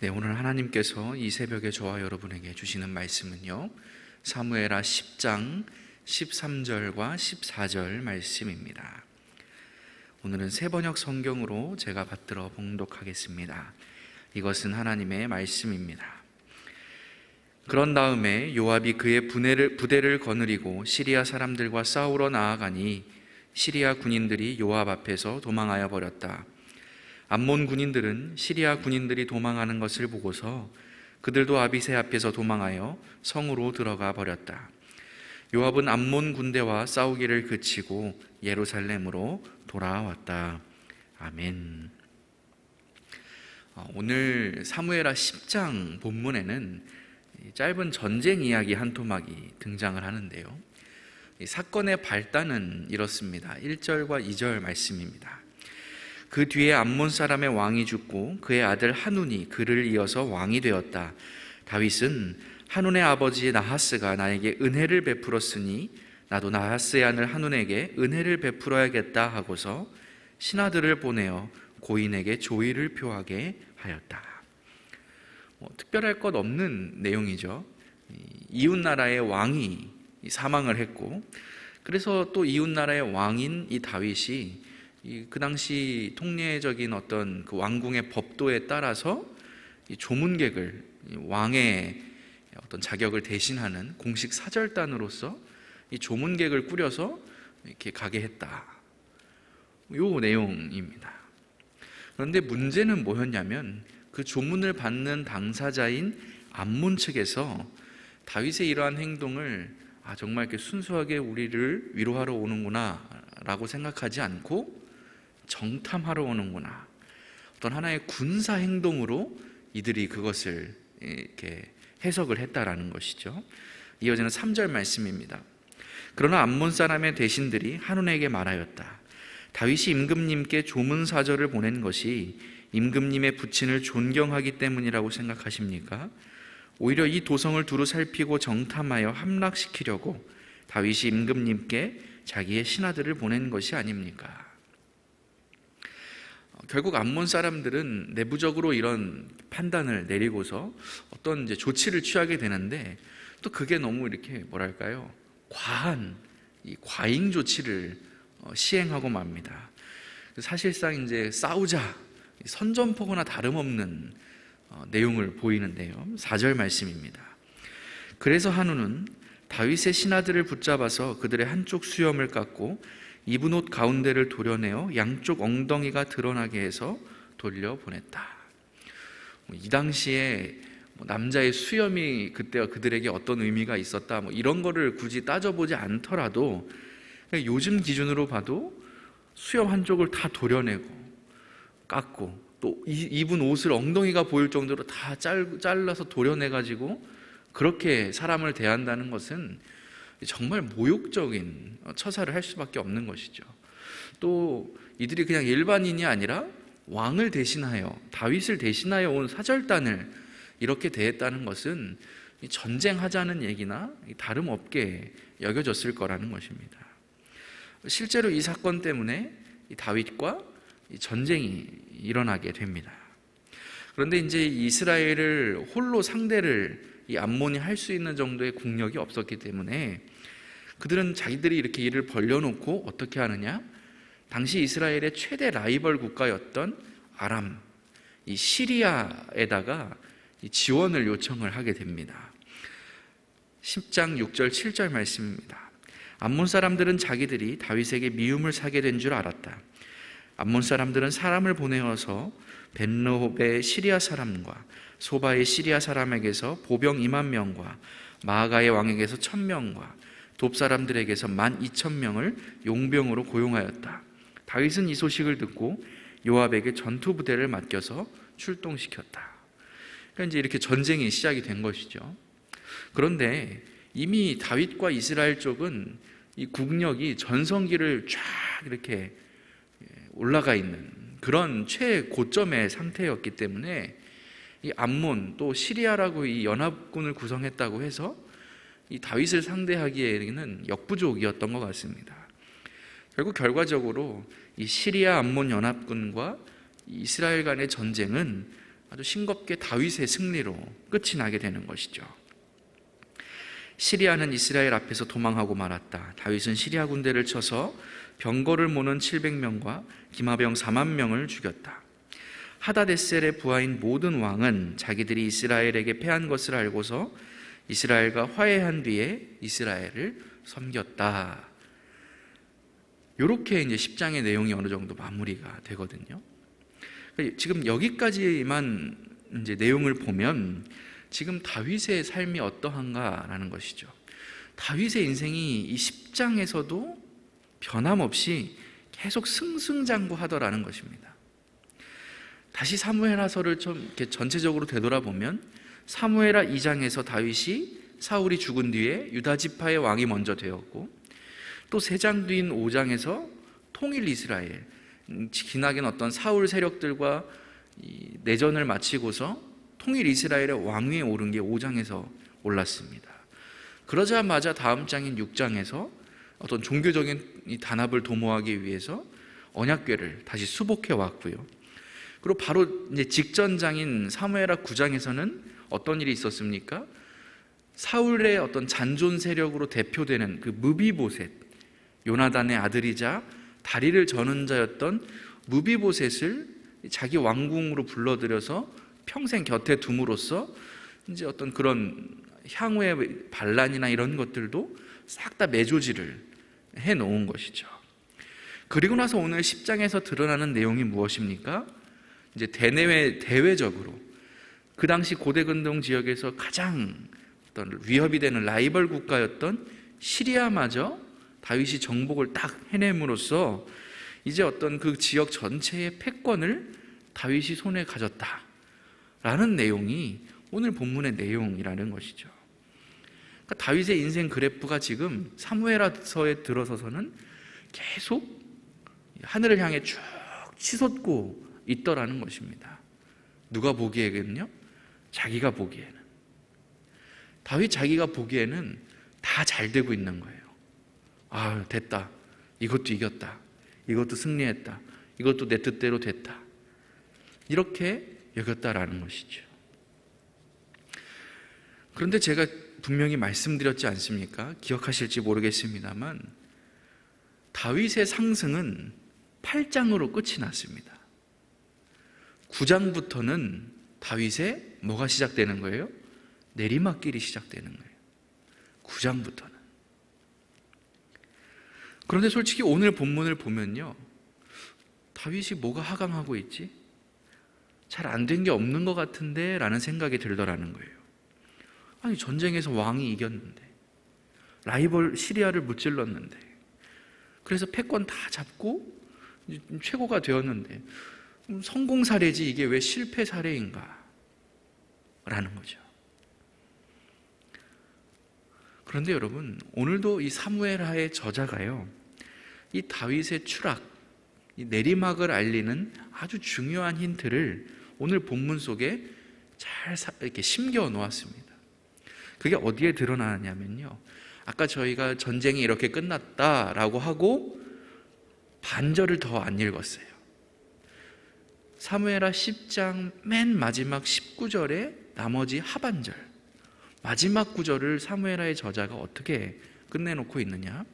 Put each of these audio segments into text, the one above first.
네, 오늘 하나님께서 이 새벽에 저와 여러분에게 주시는 말씀은요, 사무엘하 10장 13절과 14절 말씀입니다. 오늘은 새번역 성경으로 제가 받들어 봉독하겠습니다. 이것은 하나님의 말씀입니다. 그런 다음에 요압이 그의 부대를 거느리고 시리아 사람들과 싸우러 나아가니 시리아 군인들이 요압 앞에서 도망하여 버렸다. 암몬 군인들은 시리아 군인들이 도망하는 것을 보고서 그들도 아비새 앞에서 도망하여 성으로 들어가 버렸다. 요압은 암몬 군대와 싸우기를 그치고 예루살렘으로 돌아왔다. 아멘. 오늘 사무엘하 10장 본문에는 짧은 전쟁 이야기 한 토막이 등장을 하는데요, 이 사건의 발단은 이렇습니다. 1절과 2절 말씀입니다. 그 뒤에 암몬 사람의 왕이 죽고 그의 아들 하눈이 그를 이어서 왕이 되었다. 다윗은 하눈의 아버지 나하스가 나에게 은혜를 베풀었으니 나도 나하스의 아들 하눈에게 은혜를 베풀어야겠다 하고서 신하들을 보내어 고인에게 조의를 표하게 하였다. 특별할 것 없는 내용이죠. 이웃 나라의 왕이 사망을 했고, 그래서 또 이웃 나라의 왕인 이 다윗이 그 당시 통례적인 어떤 그 왕궁의 법도에 따라서 이 조문객을, 왕의 어떤 자격을 대신하는 공식 사절단으로서 이 조문객을 꾸려서 이렇게 가게 했다. 요 내용입니다. 그런데 문제는 뭐였냐면, 그 조문을 받는 당사자인 암몬 측에서 다윗의 이러한 행동을 정말 이렇게 순수하게 우리를 위로하러 오는구나 라고 생각하지 않고 정탐하러 오는구나, 어떤 하나의 군사 행동으로 이들이 그것을 이렇게 해석을 했다라는 것이죠. 이어지는 3절 말씀입니다. 그러나 암몬 사람의 대신들이 하눈에게 말하였다. 다윗이 임금님께 조문사절을 보낸 것이 임금님의 부친을 존경하기 때문이라고 생각하십니까? 오히려 이 도성을 두루 살피고 정탐하여 함락시키려고 다윗이 임금님께 자기의 신하들을 보낸 것이 아닙니까? 결국 암몬 사람들은 내부적으로 이런 판단을 내리고서 어떤 이제 조치를 취하게 되는데, 또 그게 너무 이렇게 뭐랄까요, 과한 이 과잉 조치를 시행하고 맙니다. 사실상 이제 싸우자, 선전포고나 다름없는 내용을 보이는데요. 4절 말씀입니다. 그래서 하눈은 다윗의 신하들을 붙잡아서 그들의 한쪽 수염을 깎고 입은 옷 가운데를 도려내어 양쪽 엉덩이가 드러나게 해서 돌려보냈다. 이 당시에 남자의 수염이 그때와 그들에게 어떤 의미가 있었다, 이런 거를 굳이 따져보지 않더라도 요즘 기준으로 봐도 수염 한쪽을 다 도려내고 깎고 또 입은 옷을 엉덩이가 보일 정도로 다 잘라서 도려내가지고 그렇게 사람을 대한다는 것은 정말 모욕적인 처사를 할 수밖에 없는 것이죠. 또 이들이 그냥 일반인이 아니라 왕을 대신하여, 다윗을 대신하여 온 사절단을 이렇게 대했다는 것은 전쟁하자는 얘기나 다름없게 여겨졌을 거라는 것입니다. 실제로 이 사건 때문에 다윗과 전쟁이 일어나게 됩니다. 그런데 이제 이스라엘을 홀로 상대를 이 암몬이 할 수 있는 정도의 국력이 없었기 때문에 그들은 자기들이 이렇게 일을 벌려놓고 어떻게 하느냐, 당시 이스라엘의 최대 라이벌 국가였던 아람, 이 시리아에다가 지원을 요청을 하게 됩니다. 10장 6절 7절 말씀입니다. 암몬 사람들은 자기들이 다윗에게 미움을 사게 된 줄 알았다. 암몬 사람들은 사람을 보내어서 벤르홉의 시리아 사람과 소바의 시리아 사람에게서 보병 2만 명과 마아가의 왕에게서 1,000명과 돕 사람들에게서 12,000명을 용병으로 고용하였다. 다윗은 이 소식을 듣고 요압에게 전투 부대를 맡겨서 출동시켰다. 그러니까 이제 이렇게 전쟁이 시작이 된 것이죠. 그런데 이미 다윗과 이스라엘 쪽은 이 국력이 전성기를 쫙 이렇게 올라가 있는 그런 최고점의 상태였기 때문에 이 암몬 또 시리아라고 이 연합군을 구성했다고 해서 이 다윗을 상대하기에는 역부족이었던 것 같습니다. 결국 결과적으로 이 시리아 암몬 연합군과 이스라엘 간의 전쟁은 아주 싱겁게 다윗의 승리로 끝이 나게 되는 것이죠. 시리아는 이스라엘 앞에서 도망하고 말았다. 다윗은 시리아 군대를 쳐서 병거를 모는 700명과 기마병 4만 명을 죽였다. 하다데셀의 부하인 모든 왕은 자기들이 이스라엘에게 패한 것을 알고서 이스라엘과 화해한 뒤에 이스라엘을 섬겼다. 이렇게 이제 10장의 내용이 어느 정도 마무리가 되거든요. 지금 여기까지만 이제 내용을 보면 지금 다윗의 삶이 어떠한가라는 것이죠. 다윗의 인생이 이 10장에서도 변함없이 계속 승승장구하더라는 것입니다. 다시 사무엘하서를 좀 이렇게 전체적으로 되돌아보면 사무엘하 2장에서 다윗이 사울이 죽은 뒤에 유다 지파의 왕이 먼저 되었고, 또 3장 뒤인 5장에서 통일 이스라엘, 기나긴 어떤 사울 세력들과 내전을 마치고서 통일 이스라엘의 왕위에 오른 게 5장에서 올랐습니다. 그러자마자 다음 장인 6장에서 어떤 종교적인 이 단합을 도모하기 위해서 언약궤를 다시 수복해 왔고요. 그리고 바로 이제 직전장인 사무엘하 9장에서는 어떤 일이 있었습니까? 사울의 어떤 잔존 세력으로 대표되는 그 무비보셋, 요나단의 아들이자 다리를 저는 자였던 무비보셋을 자기 왕궁으로 불러들여서 평생 곁에 둠으로써 이제 어떤 그런 향후의 반란이나 이런 것들도 싹 다 매조지를 해 놓은 것이죠. 그리고 나서 오늘 10장에서 드러나는 내용이 무엇입니까? 이제 대외적으로 그 당시 고대 근동 지역에서 가장 어떤 위협이 되는 라이벌 국가였던 시리아마저 다윗이 정복을 딱 해냄으로써 이제 어떤 그 지역 전체의 패권을 다윗이 손에 가졌다라는 내용이 오늘 본문의 내용이라는 것이죠. 그러니까 다윗의 인생 그래프가 지금 사무엘하서에 들어서서는 계속 하늘을 향해 쭉 치솟고 있더라는 것입니다. 누가 보기에는요? 자기가 보기에는. 다윗 자기가 보기에는 다 잘 되고 있는 거예요. 아, 됐다. 이것도 이겼다. 이것도 승리했다. 이것도 내 뜻대로 됐다. 이렇게 여겼다라는 것이죠. 그런데 제가 분명히 말씀드렸지 않습니까? 기억하실지 모르겠습니다만 다윗의 상승은 8장으로 끝이 났습니다. 9장부터는 다윗의 뭐가 시작되는 거예요? 내리막길이 시작되는 거예요. 9장부터는. 그런데 솔직히 오늘 본문을 보면요, 다윗이 뭐가 하강하고 있지? 잘 안 된 게 없는 것 같은데 라는 생각이 들더라는 거예요. 아니, 전쟁에서 왕이 이겼는데, 라이벌 시리아를 무찔렀는데, 그래서 패권 다 잡고 최고가 되었는데 성공 사례지 이게 왜 실패 사례인가 라는 거죠. 그런데 여러분, 오늘도 이 사무엘하의 저자가요, 이 다윗의 추락, 이 내리막을 알리는 아주 중요한 힌트를 오늘 본문 속에 잘 이렇게 심겨 놓았습니다. 그게 어디에 드러나냐면요, 아까 저희가 전쟁이 이렇게 끝났다라고 하고 반절을 더 안 읽었어요. 사무엘하 10장 맨 마지막 19절의 나머지 하반절, 마지막 구절을 사무엘하의 저자가 어떻게 끝내놓고 있느냐?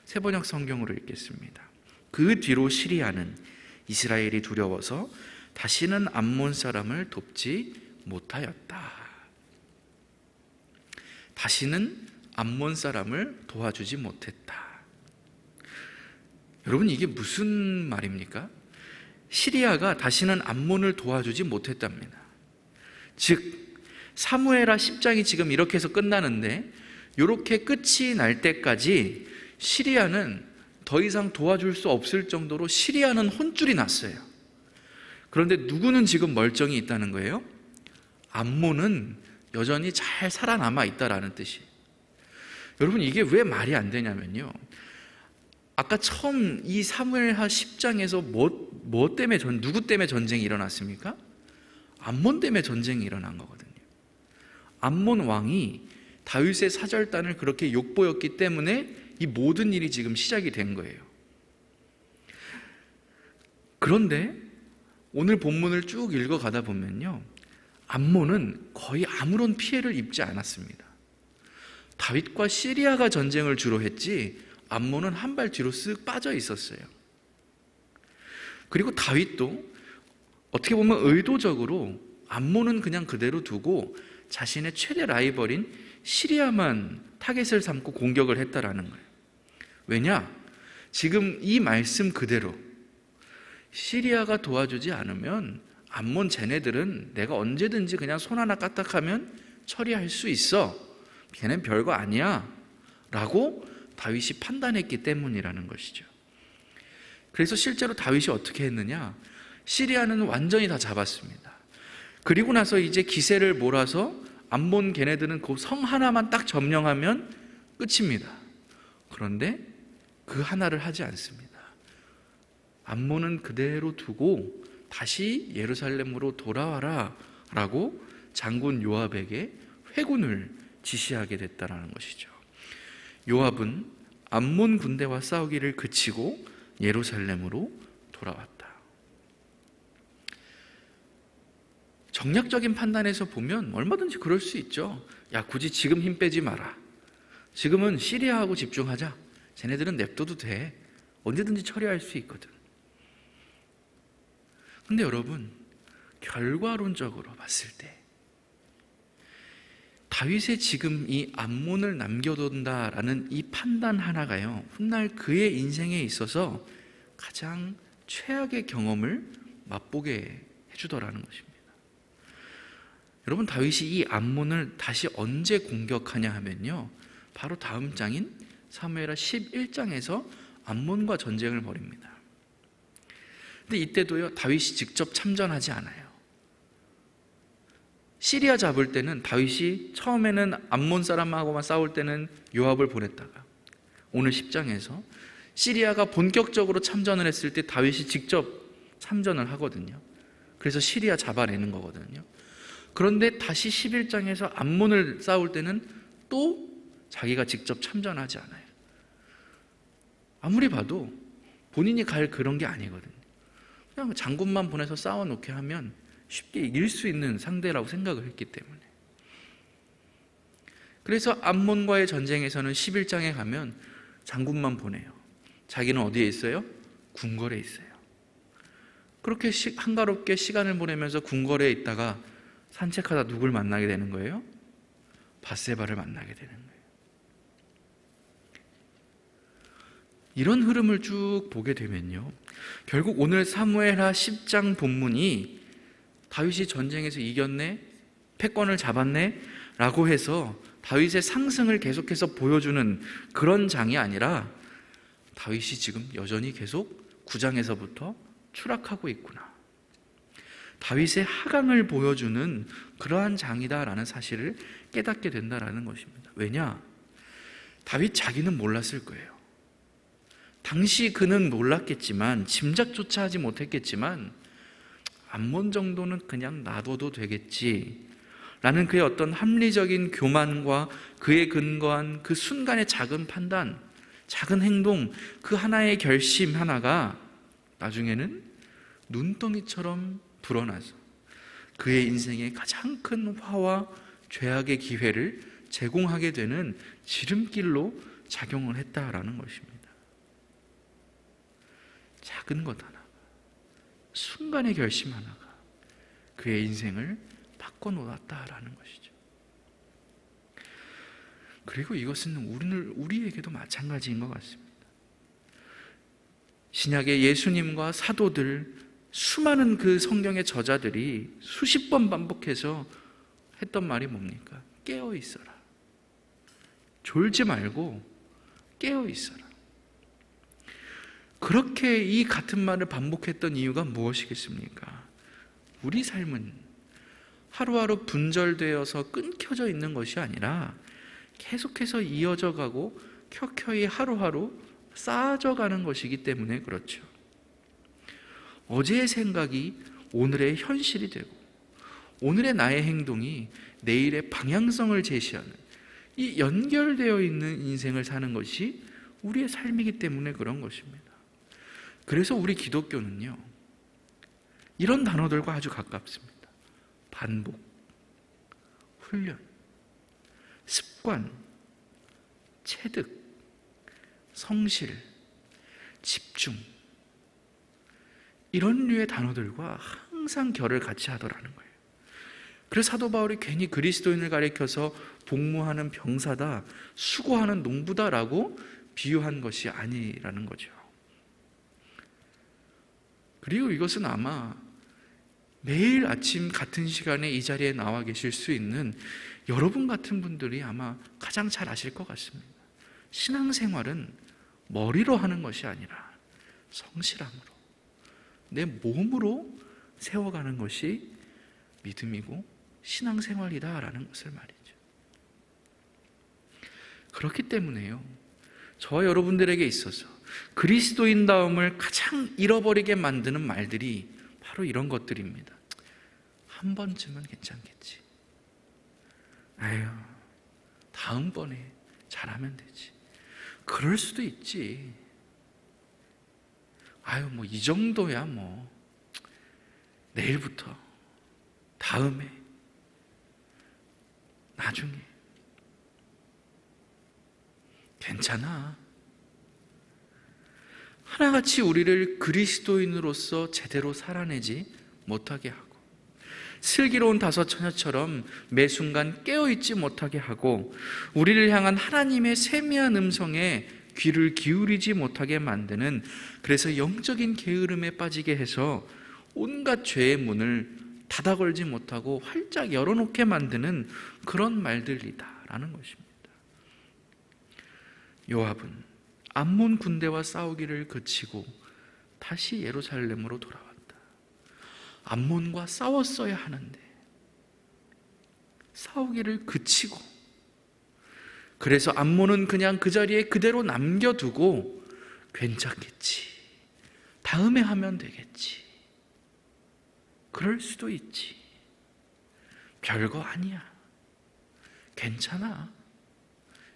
세번역 성경으로 읽겠습니다. 그 뒤로 시리아는 이스라엘이 두려워서 다시는 암몬 사람을 돕지 못하였다. 다시는 암몬 사람을 도와주지 못했다. 여러분, 이게 무슨 말입니까? 시리아가 다시는 암몬을 도와주지 못했답니다. 즉 사무엘하 10장이 지금 이렇게 해서 끝나는데, 이렇게 끝이 날 때까지 시리아는 더 이상 도와줄 수 없을 정도로 시리아는 혼쭐이 났어요. 그런데 누구는 지금 멀쩡히 있다는 거예요? 암몬은 여전히 잘 살아남아 있다라는 뜻이에요. 여러분, 이게 왜 말이 안 되냐면요, 아까 처음 이 사무엘하 10장에서 뭐 때문에 누구 때문에 전쟁이 일어났습니까? 암몬 때문에 전쟁이 일어난 거거든요. 암몬 왕이 다윗의 사절단을 그렇게 욕보였기 때문에 이 모든 일이 지금 시작이 된 거예요. 그런데 오늘 본문을 쭉 읽어가다 보면요, 암몬은 거의 아무런 피해를 입지 않았습니다. 다윗과 시리아가 전쟁을 주로 했지 암몬은 한 발 뒤로 쓱 빠져 있었어요. 그리고 다윗도 어떻게 보면 의도적으로 암몬은 그냥 그대로 두고 자신의 최대 라이벌인 시리아만 타겟을 삼고 공격을 했다라는 거예요. 왜냐? 지금 이 말씀 그대로 시리아가 도와주지 않으면 암몬 쟤네들은 내가 언제든지 그냥 손 하나 까딱하면 처리할 수 있어. 걔는 별거 아니야 라고 다윗이 판단했기 때문이라는 것이죠. 그래서 실제로 다윗이 어떻게 했느냐? 시리아는 완전히 다 잡았습니다. 그리고 나서 이제 기세를 몰아서 암몬 걔네들은 그 성 하나만 딱 점령하면 끝입니다. 그런데 그 하나를 하지 않습니다. 암몬은 그대로 두고 다시 예루살렘으로 돌아와라 라고 장군 요압에게 회군을 지시하게 됐다는 것이죠. 요압은 암몬 군대와 싸우기를 그치고 예루살렘으로 돌아왔다. 정략적인 판단에서 보면 얼마든지 그럴 수 있죠. 야, 굳이 지금 힘 빼지 마라. 지금은 시리아하고 집중하자. 쟤네들은 냅둬도 돼. 언제든지 처리할 수 있거든. 근데 여러분, 결과론적으로 봤을 때 다윗의 지금 이 암몬을 남겨둔다라는 이 판단 하나가요, 훗날 그의 인생에 있어서 가장 최악의 경험을 맛보게 해주더라는 것입니다. 여러분, 다윗이 이 암몬을 다시 언제 공격하냐 하면요, 바로 다음 장인 사무엘하 11장에서 암몬과 전쟁을 벌입니다. 근데 이때도요, 다윗이 직접 참전하지 않아요. 시리아 잡을 때는 다윗이 처음에는 암몬 사람하고만 싸울 때는 요압을 보냈다가 오늘 10장에서 시리아가 본격적으로 참전을 했을 때 다윗이 직접 참전을 하거든요. 그래서 시리아 잡아내는 거거든요. 그런데 다시 11장에서 암몬을 싸울 때는 또 자기가 직접 참전하지 않아요. 아무리 봐도 본인이 갈 그런 게 아니거든요. 그냥 장군만 보내서 싸워놓게 하면 쉽게 이길 수 있는 상대라고 생각을 했기 때문에. 그래서 암몬과의 전쟁에서는 11장에 가면 장군만 보내요. 자기는 어디에 있어요? 궁궐에 있어요. 그렇게 한가롭게 시간을 보내면서 궁궐에 있다가 산책하다 누굴 만나게 되는 거예요? 밧세바를 만나게 되는 거예요. 이런 흐름을 쭉 보게 되면요, 결국 오늘 사무엘하 10장 본문이 다윗이 전쟁에서 이겼네, 패권을 잡았네 라고 해서 다윗의 상승을 계속해서 보여주는 그런 장이 아니라 다윗이 지금 여전히 계속 9장에서부터 추락하고 있구나, 다윗의 하강을 보여주는 그러한 장이다라는 사실을 깨닫게 된다라는 것입니다. 왜냐? 다윗 자기는 몰랐을 거예요. 당시 그는 몰랐겠지만, 짐작조차 하지 못했겠지만, 암몬 정도는 그냥 놔둬도 되겠지 라는 그의 어떤 합리적인 교만과 그에 근거한 그 순간의 작은 판단, 작은 행동, 그 하나의 결심 하나가 나중에는 눈덩이처럼 불어나서 그의 인생에 가장 큰 화와 죄악의 기회를 제공하게 되는 지름길로 작용을 했다라는 것입니다. 작은 것 하나, 순간의 결심 하나가 그의 인생을 바꿔놓았다라는 것이죠. 그리고 이것은 우리에게도 마찬가지인 것 같습니다. 신약의 예수님과 사도들, 수많은 그 성경의 저자들이 수십 번 반복해서 했던 말이 뭡니까? 깨어 있어라. 졸지 말고 깨어 있어라. 그렇게 이 같은 말을 반복했던 이유가 무엇이겠습니까? 우리 삶은 하루하루 분절되어서 끊겨져 있는 것이 아니라 계속해서 이어져 가고 켜켜이 하루하루 쌓아져 가는 것이기 때문에 그렇죠. 어제의 생각이 오늘의 현실이 되고 오늘의 나의 행동이 내일의 방향성을 제시하는, 이 연결되어 있는 인생을 사는 것이 우리의 삶이기 때문에 그런 것입니다. 그래서 우리 기독교는요, 이런 단어들과 아주 가깝습니다. 반복, 훈련, 습관, 체득, 성실, 집중, 이런 류의 단어들과 항상 결을 같이 하더라는 거예요. 그래서 사도 바울이 괜히 그리스도인을 가리켜서 복무하는 병사다, 수고하는 농부다라고 비유한 것이 아니라는 거죠. 그리고 이것은 아마 매일 아침 같은 시간에 이 자리에 나와 계실 수 있는 여러분 같은 분들이 아마 가장 잘 아실 것 같습니다. 신앙생활은 머리로 하는 것이 아니라 성실함으로, 내 몸으로 세워가는 것이 믿음이고 신앙생활이다라는 것을 말이죠. 그렇기 때문에요, 저와 여러분들에게 있어서 그리스도인다움을 가장 잃어버리게 만드는 말들이 바로 이런 것들입니다. 한 번쯤은 괜찮겠지. 아유, 다음번에 잘하면 되지. 그럴 수도 있지. 아유, 뭐 이 정도야 뭐. 내일부터, 다음에, 나중에. 괜찮아. 하나같이 우리를 그리스도인으로서 제대로 살아내지 못하게 하고, 슬기로운 다섯 처녀처럼 매 순간 깨어있지 못하게 하고, 우리를 향한 하나님의 세미한 음성에 귀를 기울이지 못하게 만드는, 그래서 영적인 게으름에 빠지게 해서 온갖 죄의 문을 닫아 걸지 못하고 활짝 열어놓게 만드는 그런 말들이다라는 것입니다. 요압은 암몬 군대와 싸우기를 그치고 다시 예루살렘으로 돌아왔다. 암몬과 싸웠어야 하는데 싸우기를 그치고, 그래서 암몬은 그냥 그 자리에 그대로 남겨두고 괜찮겠지, 다음에 하면 되겠지, 그럴 수도 있지, 별거 아니야, 괜찮아,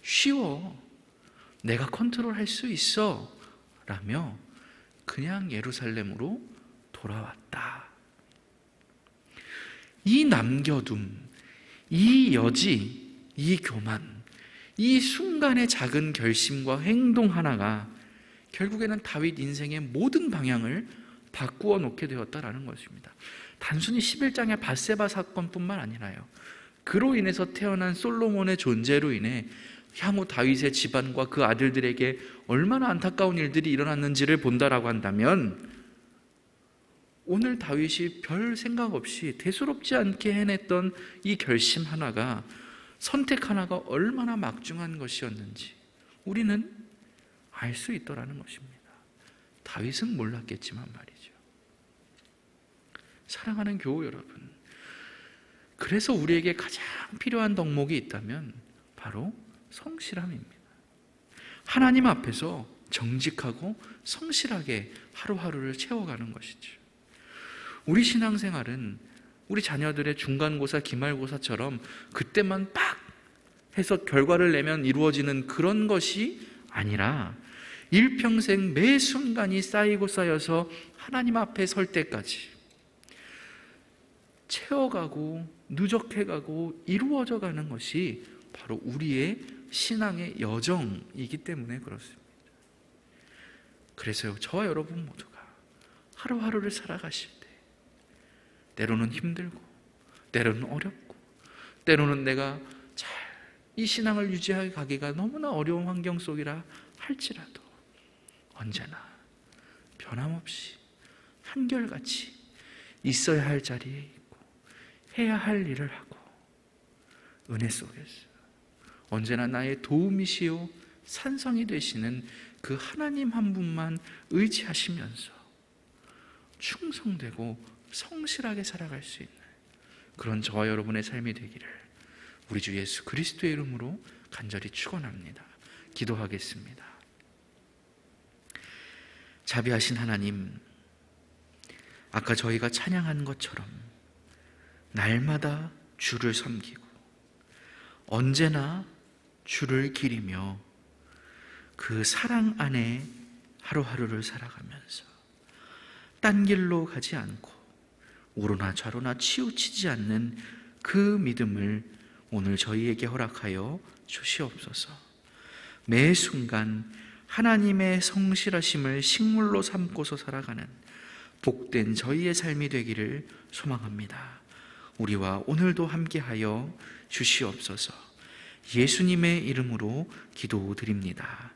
쉬워, 내가 컨트롤할 수 있어 라며 그냥 예루살렘으로 돌아왔다. 이 남겨둠, 이 여지, 이 교만, 이 순간의 작은 결심과 행동 하나가 결국에는 다윗 인생의 모든 방향을 바꾸어 놓게 되었다라는 것입니다. 단순히 11장의 밧세바 사건뿐만 아니라요, 그로 인해서 태어난 솔로몬의 존재로 인해 향후 다윗의 집안과 그 아들들에게 얼마나 안타까운 일들이 일어났는지를 본다라고 한다면, 오늘 다윗이 별 생각 없이 대수롭지 않게 해냈던 이 결심 하나가, 선택 하나가 얼마나 막중한 것이었는지 우리는 알 수 있더라는 것입니다. 다윗은 몰랐겠지만 말이죠. 사랑하는 교우 여러분, 그래서 우리에게 가장 필요한 덕목이 있다면 바로 성실함입니다. 하나님 앞에서 정직하고 성실하게 하루하루를 채워가는 것이죠. 우리 신앙생활은 우리 자녀들의 중간고사, 기말고사처럼 그때만 빡 해서 결과를 내면 이루어지는 그런 것이 아니라 일평생 매 순간이 쌓이고 쌓여서 하나님 앞에 설 때까지 채워가고 누적해가고 이루어져 가는 것이 바로 우리의 신앙의 여정이기 때문에 그렇습니다. 그래서요, 저와 여러분 모두가 하루하루를 살아가실 때 때로는 힘들고, 때로는 어렵고, 때로는 내가 잘 이 신앙을 유지해 가기가 너무나 어려운 환경 속이라 할지라도 언제나 변함없이 한결같이 있어야 할 자리에 있고 해야 할 일을 하고, 은혜 속에서 언제나 나의 도움이시요 산성이 되시는 그 하나님 한 분만 의지하시면서 충성되고 성실하게 살아갈 수 있는 그런 저와 여러분의 삶이 되기를 우리 주 예수 그리스도의 이름으로 간절히 축원합니다. 기도하겠습니다. 자비하신 하나님, 아까 저희가 찬양한 것처럼 날마다 주를 섬기고 언제나 주를 기리며 그 사랑 안에 하루하루를 살아가면서 딴 길로 가지 않고 우로나 좌로나 치우치지 않는 그 믿음을 오늘 저희에게 허락하여 주시옵소서. 매 순간 하나님의 성실하심을 식물로 삼고서 살아가는 복된 저희의 삶이 되기를 소망합니다. 우리와 오늘도 함께하여 주시옵소서. 예수님의 이름으로 기도드립니다.